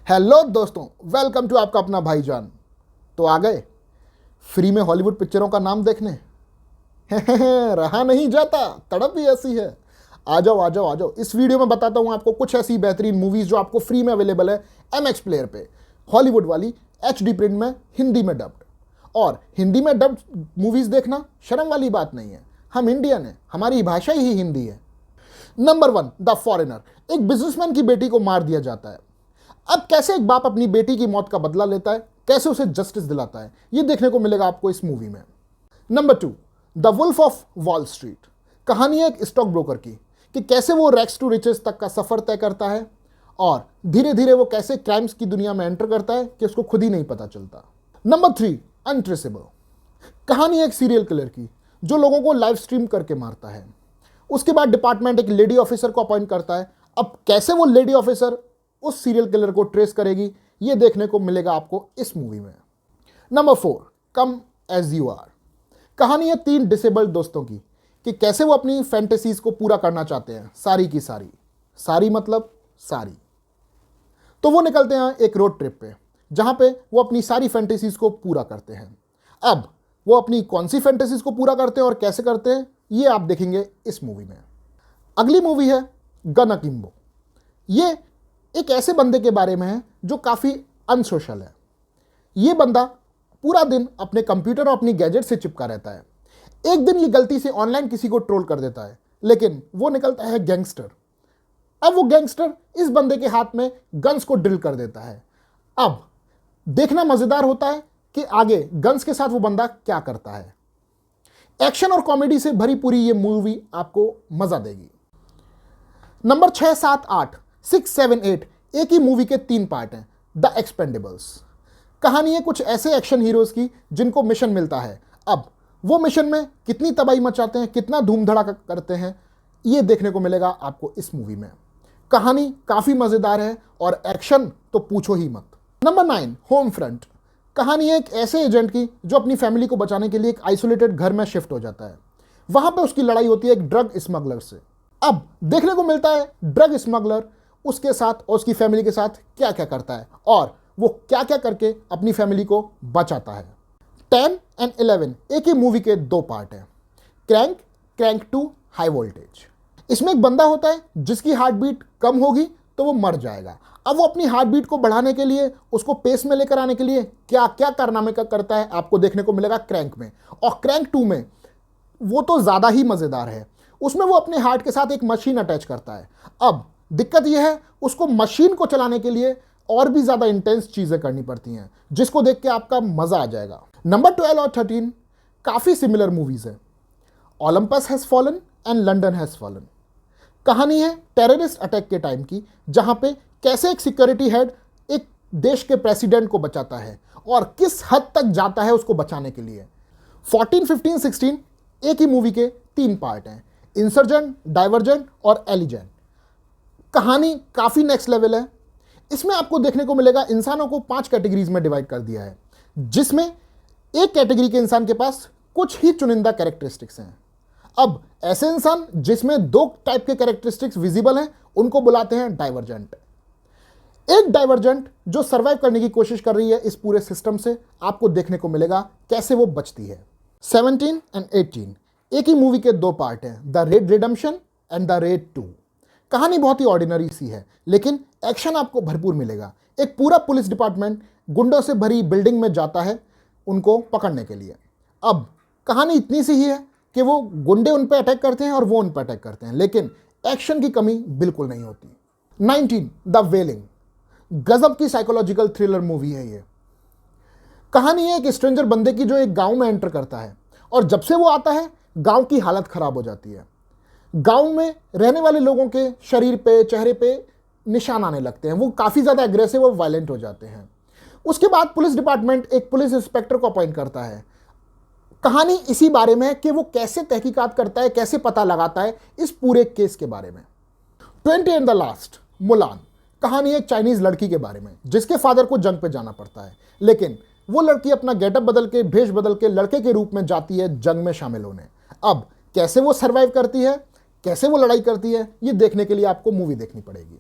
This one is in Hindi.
हेलो दोस्तों, वेलकम टू आपका अपना भाईजान। तो आ गए फ्री में हॉलीवुड पिक्चरों का नाम देखने। रहा नहीं जाता, तड़प भी ऐसी है। आ जाओ आ जाओ आ जाओ। इस वीडियो में बताता हूं आपको कुछ ऐसी बेहतरीन मूवीज जो आपको फ्री में अवेलेबल है MX प्लेयर पे, हॉलीवुड वाली HD प्रिंट में, हिंदी में डब्ड। और हिंदी में डब्ड मूवीज देखना शर्म वाली बात नहीं है। हम इंडियन हैं, हमारी भाषा ही हिंदी है। Number 1, the foreigner. एक बिजनेसमैन की बेटी को मार दिया जाता है। अब कैसे एक बाप अपनी बेटी की मौत का बदला लेता है, कैसे उसे जस्टिस दिलाता है, यह देखने को मिलेगा आपको इस मूवी में। Number 2, The Wolf of Wall Street. कहानी है एक स्टॉक ब्रोकर की कि कैसे वो रैग्स टू रिचेस तक का सफर तय करता है और धीरे धीरे वो कैसे क्राइम्स की दुनिया में एंटर करता है कि उसको खुद ही नहीं पता चलता। Number 3, untraceable. कहानी है एक सीरियल किलर की जो लोगों को लाइव स्ट्रीम करके मारता है। उसके बाद डिपार्टमेंट एक लेडी ऑफिसर को अपॉइंट करता है। अब कैसे वो लेडी ऑफिसर उस सीरियल किलर को ट्रेस करेगी, यह देखने को मिलेगा आपको इस मूवी में। Number 4, Come as You Are. कहानी है 3 डिसेबल्ड दोस्तों की कि कैसे वो अपनी फैंटेसीज को पूरा करना चाहते हैं, सारी की सारी। सारी मतलब सारी। तो वो निकलते हैं एक रोड ट्रिप पे जहां पे वो अपनी सारी फैंटेसीज को पूरा करते हैं। अब वो अपनी कौन सी फैंटेसीज को पूरा करते हैं और कैसे करते हैं, ये आप देखेंगे इस मूवी में। अगली मूवी है गन अकिम्बो। ये एक ऐसे बंदे के बारे में है जो काफ़ी अनसोशल है। ये बंदा पूरा दिन अपने कंप्यूटर और अपनी गैजेट से चिपका रहता है। एक दिन ये गलती से ऑनलाइन किसी को ट्रोल कर देता है, लेकिन वो निकलता है गैंगस्टर। अब वो गैंगस्टर इस बंदे के हाथ में गन्स को ड्रिल कर देता है। अब देखना मज़ेदार होता है कि आगे गन्स के साथ वो बंदा क्या करता है। एक्शन और कॉमेडी से भरी पूरी ये मूवी आपको मज़ा देगी। नंबर 6, 7, 8, 6, 7, 8 एक ही मूवी के 3 पार्ट हैं, द एक्सपेंडेबल्स। कहानी है कुछ ऐसे एक्शन हीरोज की जिनको मिशन मिलता है। अब वो मिशन में कितनी तबाही मचाते हैं, कितना धूम धड़ाका करते हैं, ये देखने को मिलेगा आपको इस मूवी में। कहानी काफ़ी मज़ेदार है और एक्शन तो पूछो ही मत। Number 9, home front. कहानी है एक ऐसे एजेंट की जो अपनी फैमिली को बचाने के लिए एक आइसोलेटेड घर में शिफ्ट हो जाता है। वहाँ पे उसकी लड़ाई होती है एक ड्रग स्मगलर से। अब देखने को मिलता है ड्रग स्मगलर उसके साथ और उसकी फैमिली के साथ क्या क्या करता है और वो क्या क्या करके अपनी फैमिली को बचाता है। 10 और 11 एक ही मूवी के 2 पार्ट हैं, क्रैंक, क्रैंक 2, हाई वोल्टेज। इसमें एक बंदा होता है जिसकी हार्ट बीट कम होगी तो वो मर जाएगा। अब वो अपनी हार्ट बीट को बढ़ाने के लिए, उसको पेस में लेकर आने के लिए क्या क्या कारनामे करता है, आपको देखने को मिलेगा क्रैंक में। और क्रैंक 2 में वो तो ज़्यादा ही मज़ेदार है। उसमें वो अपने हार्ट के साथ एक मशीन अटैच करता है। अब दिक्कत यह है उसको मशीन को चलाने के लिए और भी ज़्यादा इंटेंस चीज़ें करनी पड़ती हैं, जिसको देख के आपका मज़ा आ जाएगा। नंबर 12 और 13 काफ़ी सिमिलर मूवीज़ हैं, Olympus has fallen and London has fallen. कहानी है टेररिस्ट अटैक के टाइम की, जहाँ पे कैसे एक सिक्योरिटी हेड एक देश के प्रेसिडेंट को बचाता है और किस हद तक जाता है उसको बचाने के लिए। 14, 15, 16 एक ही मूवी के 3 पार्ट हैं, इंसर्जेंट, डाइवर्जेंट और एलिजेंट। कहानी काफ़ी नेक्स्ट लेवल है। इसमें आपको देखने को मिलेगा इंसानों को 5 कैटेगरीज में डिवाइड कर दिया है, जिसमें एक कैटेगरी के इंसान के पास कुछ ही चुनिंदा कैरेक्टरिस्टिक्स हैं। अब ऐसे इंसान जिसमें 2 टाइप के कैरेक्टरिस्टिक्स विजिबल हैं, उनको बुलाते हैं डाइवर्जेंट। एक डाइवर्जेंट जो सर्वाइव करने की कोशिश कर रही है इस पूरे सिस्टम से, आपको देखने को मिलेगा कैसे वो बचती है। 17 और 18 एक ही मूवी के 2 पार्ट हैं, the red redemption and the red 2। कहानी बहुत ही ऑर्डिनरी सी है, लेकिन एक्शन आपको भरपूर मिलेगा। एक पूरा पुलिस डिपार्टमेंट गुंडों से भरी बिल्डिंग में जाता है उनको पकड़ने के लिए। अब कहानी इतनी सी ही है कि वो गुंडे उन पर अटैक करते हैं और वो उन पर अटैक करते हैं, लेकिन एक्शन की कमी बिल्कुल नहीं होती। 19, द वेलिंग। गजब की साइकोलॉजिकल थ्रिलर मूवी है ये। कहानी है एक स्ट्रेंजर बंदे की जो एक गांव में एंटर करता है और जब से वो आता है गांव की हालत खराब हो जाती है। गांव में रहने वाले लोगों के शरीर पे, चेहरे पे निशान आने लगते हैं, वो काफ़ी ज़्यादा एग्रेसिव और वायलेंट हो जाते हैं। उसके बाद पुलिस डिपार्टमेंट एक पुलिस इंस्पेक्टर को अपॉइंट करता है। कहानी इसी बारे में है कि वो कैसे तहकीकात करता है, कैसे पता लगाता है इस पूरे केस के बारे में। 20 एंड द लास्ट, मुलान। कहानी एक चाइनीज़ लड़की के बारे में जिसके फादर को जंग पे जाना पड़ता है, लेकिन वो लड़की अपना गेटअप बदल के, भेष बदल के लड़के के रूप में जाती है जंग में शामिल होने। अब कैसे वो सर्वाइव करती है, कैसे वो लड़ाई करती है, ये देखने के लिए आपको मूवी देखनी पड़ेगी।